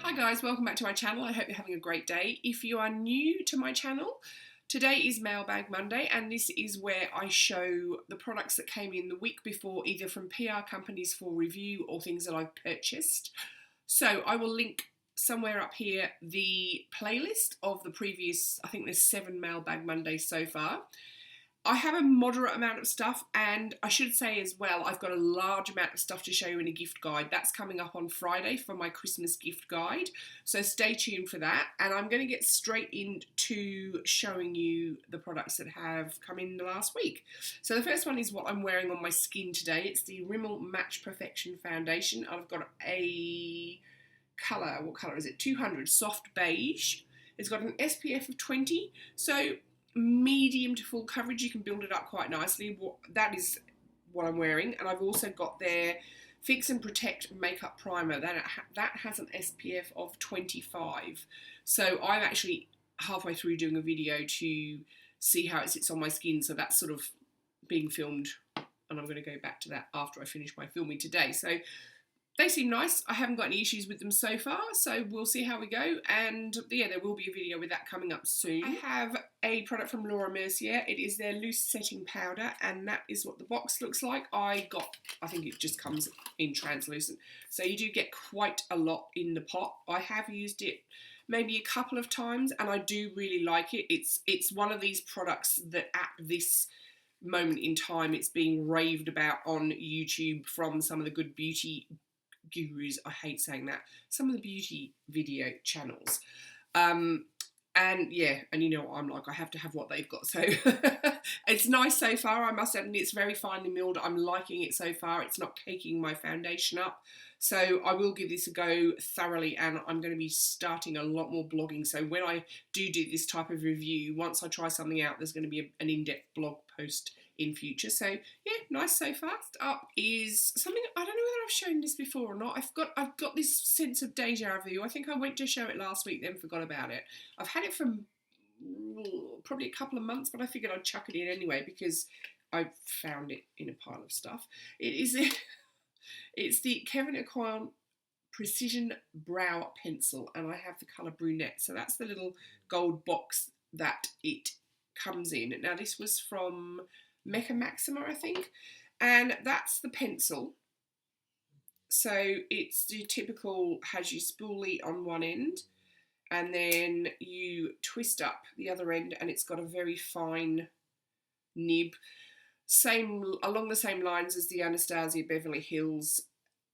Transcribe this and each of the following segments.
Hi guys, welcome back to my channel. I hope you're having a great day. If you are new to my channel, today is Mailbag Monday and this is where I show the products that came in the week before, either from PR companies for review or things that I've purchased. So I will link somewhere up here the playlist of the previous, I think there's 7 Mailbag Mondays so far. I have a moderate amount of stuff, and I should say as well, I've got a large amount of stuff to show you in a gift guide. That's coming up on Friday for my Christmas gift guide, so stay tuned for that. And I'm going to get straight into showing you the products that have come in the last week. So the first one is what I'm wearing on my skin today. It's the Rimmel Match Perfection Foundation. I've got a colour, what colour is it? 200 Soft Beige. It's got an SPF of 20, so medium to full coverage. You can build it up quite nicely. That is what I'm wearing. And I've also got their Fix and Protect Makeup Primer. That has an SPF of 25. So I'm actually halfway through doing a video to see how it sits on my skin. So that's sort of being filmed, and I'm going to go back to that after I finish my filming today. So they seem nice. I haven't got any issues with them so far, so we'll see how we go. And yeah, there will be a video with that coming up soon. I have a product from Laura Mercier. It is their loose setting powder, and that is what the box looks like. I think it just comes in translucent. So you do get quite a lot in the pot. I have used it maybe a couple of times, and I do really like it. It's one of these products that at this moment in time, it's being raved about on YouTube from some of the good beauty gurus. I hate saying that. Some of the beauty video channels. And yeah, and you know what I'm like, I have to have what they've got. So it's nice so far, I must admit. It's very finely milled. I'm liking it so far. It's not caking my foundation up. So I will give this a go thoroughly, and I'm going to be starting a lot more blogging. So when I do this type of review, once I try something out, there's going to be an in-depth blog post in future. So yeah, nice so far. Next up is something, I don't know whether I've shown this before or not. I've got this sense of deja vu. I think I went to show it last week, then forgot about it. I've had it for probably a couple of months, but I figured I'd chuck it in anyway because I found it in a pile of stuff. It's the Aucoin Precision Brow Pencil, and I have the colour Brunette. So that's the little gold box that it comes in. Now this was from Mecca Maxima, I think, and that's the pencil. So it's the typical, has your spoolie on one end, and then you twist up the other end, and it's got a very fine nib, along the same lines as the Anastasia Beverly Hills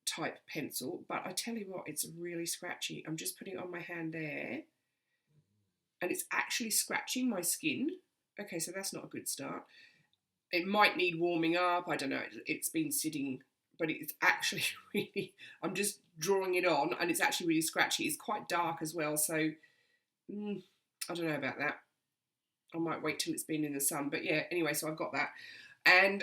type pencil. But I tell you what, it's really scratchy. I'm just putting it on my hand there, and it's actually scratching my skin. Okay, so that's not a good start. It might need warming up. I don't know. It's been sitting, but it's actually really, I'm just drawing it on, and it's actually really scratchy. It's quite dark as well, so I don't know about that. I might wait till it's been in the sun. But yeah, anyway, so I've got that. And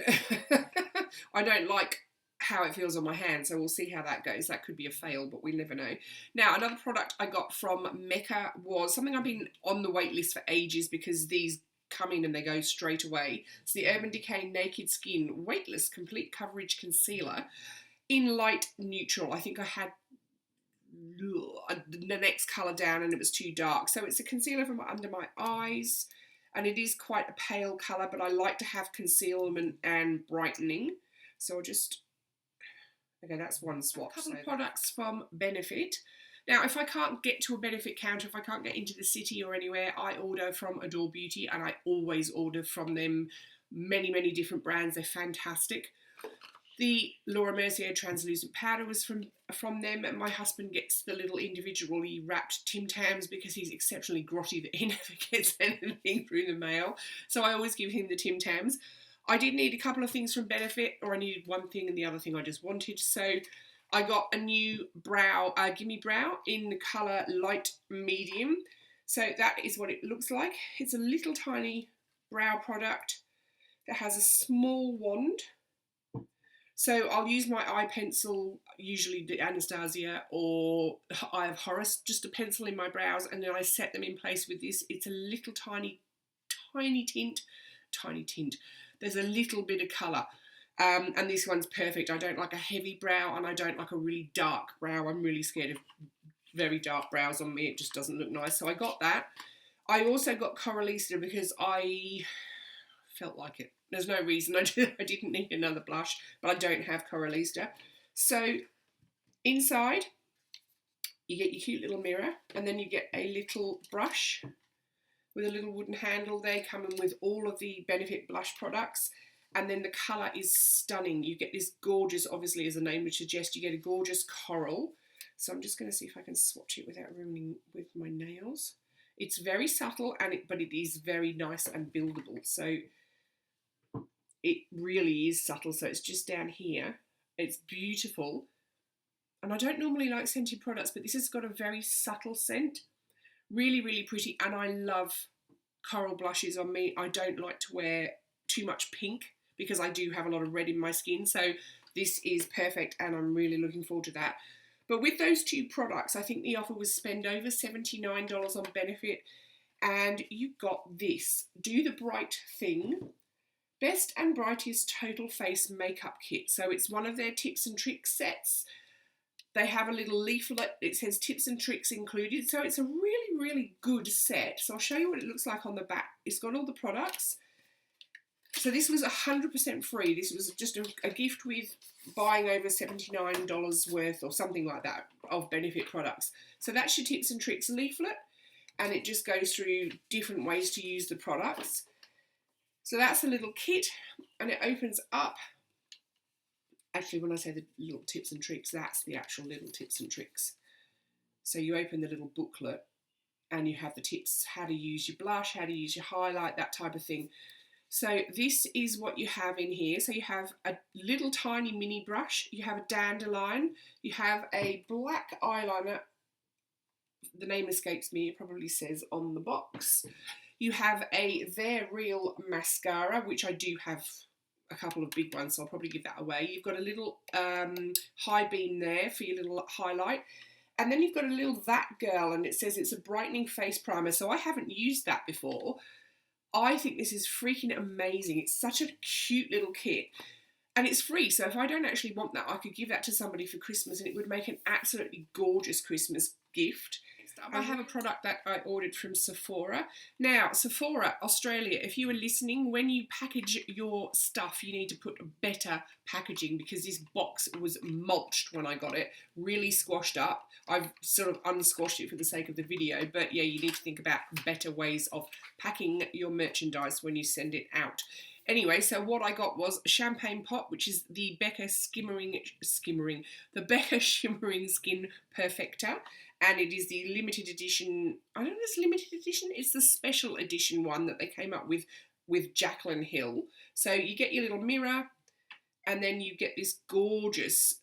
I don't like how it feels on my hand, so we'll see how that goes. That could be a fail, but we never know. Now, another product I got from Mecca was something I've been on the wait list for ages because these come in and they go straight away. It's the Urban Decay Naked Skin Weightless Complete Coverage Concealer in light neutral. I think I had the next colour down and it was too dark. So it's a concealer from under my eyes, and it is quite a pale colour, but I like to have concealment and brightening. So I'll just, okay, that's one swatch. A couple of products from Benefit. Now, if I can't get to a Benefit counter, if I can't get into the city or anywhere, I order from Adore Beauty, and I always order from them. Many, many different brands. They're fantastic. The Laura Mercier translucent powder was from them, and my husband gets the little individually wrapped Tim Tams because he's exceptionally grotty that he never gets anything through the mail. So I always give him the Tim Tams. I did need a couple of things from Benefit, or I needed one thing and the other thing I just wanted. So I got a new brow, Gimme Brow in the colour light medium. So that is what it looks like. It's a little tiny brow product that has a small wand. So I'll use my eye pencil, usually the Anastasia or Eye of Horus, just to pencil in my brows, and then I set them in place with this. It's a little tiny tint. There's a little bit of colour. And this one's perfect. I don't like a heavy brow, and I don't like a really dark brow. I'm really scared of very dark brows on me. It just doesn't look nice. So I got that. I also got Coralista because I felt like it. There's no reason I didn't need another blush, but I don't have Coralista. So inside, you get your cute little mirror, and then you get a little brush with a little wooden handle there, coming with all of the Benefit blush products. And then the colour is stunning. You get this gorgeous, obviously as the name would suggest, you get a gorgeous coral. So I'm just going to see if I can swatch it without ruining with my nails. It's very subtle, but it is very nice and buildable. So it really is subtle. So it's just down here. It's beautiful. And I don't normally like scented products, but this has got a very subtle scent. Really, really pretty. And I love coral blushes on me. I don't like to wear too much pink because I do have a lot of red in my skin. So this is perfect, and I'm really looking forward to that. But with those two products, I think the offer was spend over $79 on Benefit, and you got this. Do the Bright Thing. Best and Brightest Total Face Makeup Kit. So it's one of their tips and tricks sets. They have a little leaflet. It says tips and tricks included. So it's a really, really good set. So I'll show you what it looks like on the back. It's got all the products. So this was 100% free. This was just a gift with buying over $79 worth or something like that of Benefit products. So that's your tips and tricks leaflet, and it just goes through different ways to use the products. So that's the little kit, and it opens up. Actually, when I say the little tips and tricks, that's the actual little tips and tricks. So you open the little booklet and you have the tips, how to use your blush, how to use your highlight, that type of thing. So this is what you have in here. So you have a little tiny mini brush, you have a dandelion, you have a black eyeliner. The name escapes me, it probably says on the box. You have a They're Real mascara, which I do have a couple of big ones, so I'll probably give that away. You've got a little high beam there for your little highlight. And then you've got a little That Girl, and it says it's a brightening face primer. So I haven't used that before. I think this is freaking amazing. It's such a cute little kit. And it's free, so if I don't actually want that, I could give that to somebody for Christmas, and it would make an absolutely gorgeous Christmas gift. I have a product that I ordered from Sephora. Now, Sephora, Australia, if you are listening, when you package your stuff, you need to put better packaging, because this box was mulched when I got it, really squashed up. I've sort of unsquashed it for the sake of the video, but yeah, you need to think about better ways of packing your merchandise when you send it out. Anyway, so what I got was a champagne pot, which is the Becca the Becca Shimmering Skin Perfector. And it is the limited edition, I don't know if it's limited edition, it's the special edition one that they came up with Jaclyn Hill. So you get your little mirror, and then you get this gorgeous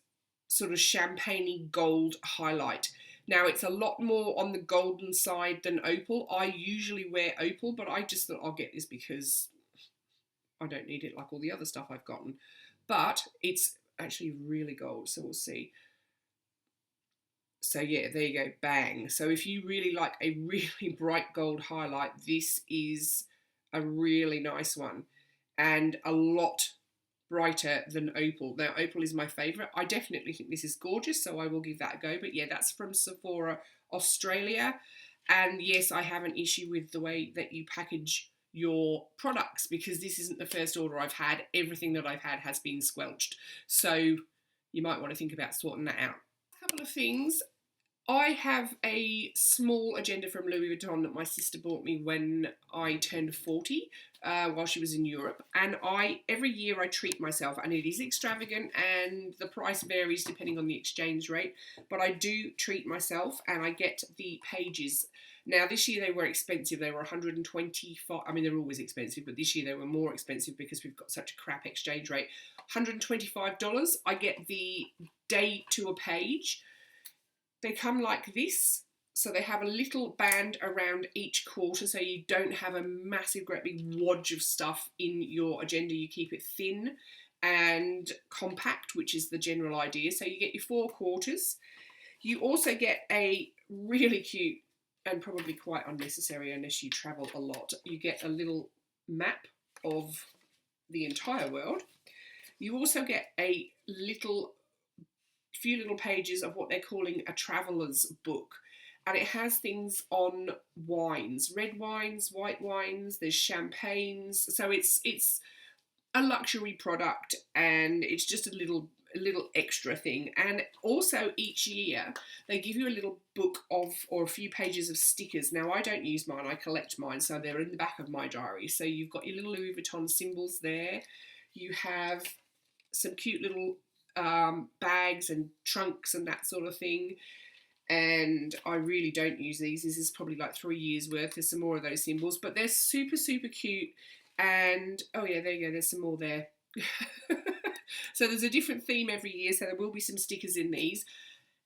sort of champagne-y gold highlight. Now, it's a lot more on the golden side than opal. I usually wear opal, but I just thought I'll get this because I don't need it like all the other stuff I've gotten. But it's actually really gold, so we'll see. So yeah, there you go, bang. So if you really like a really bright gold highlight, this is a really nice one, and a lot brighter than opal. Now, opal is my favourite. I definitely think this is gorgeous, so I will give that a go. But yeah, that's from Sephora, Australia. And yes, I have an issue with the way that you package your products, because this isn't the first order I've had. Everything that I've had has been squelched. So you might want to think about sorting that out. A couple of things. I have a small agenda from Louis Vuitton that my sister bought me when I turned 40 while she was in Europe. And every year I treat myself, and it is extravagant and the price varies depending on the exchange rate. But I do treat myself, and I get the Pages. Now, this year they were expensive. They were $125. I mean, they're always expensive, but this year they were more expensive because we've got such a crap exchange rate. $125. I get the Day to a Page. They come like this, so they have a little band around each quarter, so you don't have a massive, great big wodge of stuff in your agenda. You keep it thin and compact, which is the general idea. So you get your 4 quarters. You also get a really cute, and probably quite unnecessary unless you travel a lot, you get a little map of the entire world. You also get a little few little pages of what they're calling a traveller's book. And it has things on wines, red wines, white wines, there's champagnes. So it's a luxury product, and it's just a little extra thing. And also each year they give you a little book of, or a few pages of stickers. Now I don't use mine, I collect mine, so they're in the back of my diary. So you've got your little Louis Vuitton symbols there, you have some cute little bags and trunks and that sort of thing. And I really don't use these. This is probably like 3 years worth. There's some more of those symbols, but they're super, super cute. And oh yeah, there you go, there's some more there. So there's a different theme every year, so there will be some stickers in these.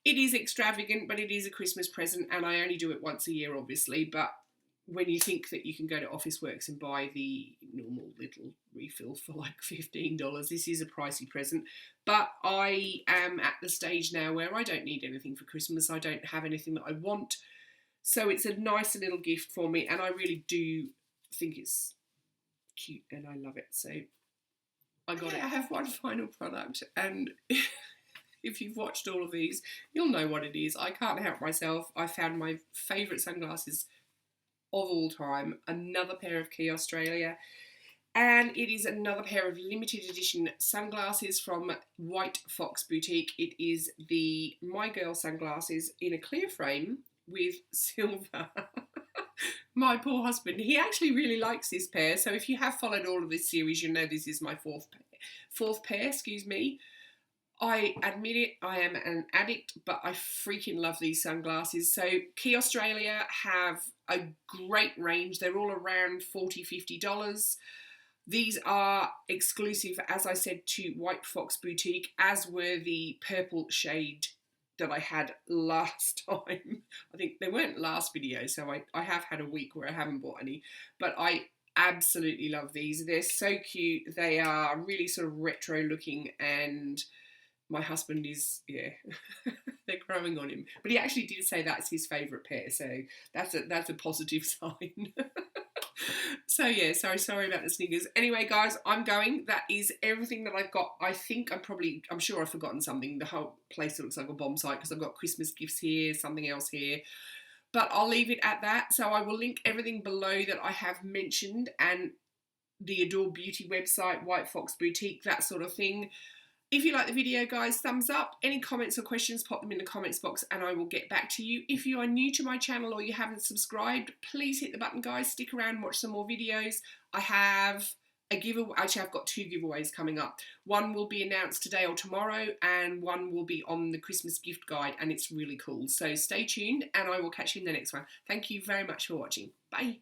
It is extravagant, but it is a Christmas present, and I only do it once a year, obviously. But when you think that you can go to Officeworks and buy the normal little refill for like $15, this is a pricey present. But I am at the stage now where I don't need anything for Christmas. I don't have anything that I want. So it's a nice little gift for me, and I really do think it's cute and I love it. So I got it. I have one final product, and if you've watched all of these, you'll know what it is. I can't help myself. I found my favourite sunglasses of all time, another pair of Key Australia, and it is another pair of limited edition sunglasses from White Fox Boutique. It is the My Girl sunglasses in a clear frame with silver. My poor husband, he actually really likes this pair, so if you have followed all of this series, you know this is my fourth pair, excuse me. I admit it, I am an addict, but I freaking love these sunglasses. So Key Australia have a great range. They're all around $40, $50. These are exclusive, as I said, to White Fox Boutique, as were the purple shade that I had last time. I think they weren't last video, so I have had a week where I haven't bought any, but I absolutely love these. They're so cute. They are really sort of retro looking, and my husband is, yeah, they're growing on him. But he actually did say that's his favourite pair, so that's a positive sign. So yeah, sorry about the sniggers. Anyway, guys, I'm going. That is everything that I've got. I'm sure I've forgotten something. The whole place looks like a bomb site because I've got Christmas gifts here, something else here. But I'll leave it at that. So I will link everything below that I have mentioned, and the Adore Beauty website, White Fox Boutique, that sort of thing. If you like the video, guys, thumbs up. Any comments or questions, pop them in the comments box and I will get back to you. If you are new to my channel or you haven't subscribed, please hit the button, guys. Stick around and watch some more videos. I have a giveaway. Actually, I've got 2 giveaways coming up. One will be announced today or tomorrow, and one will be on the Christmas gift guide, and it's really cool. So stay tuned, and I will catch you in the next one. Thank you very much for watching. Bye.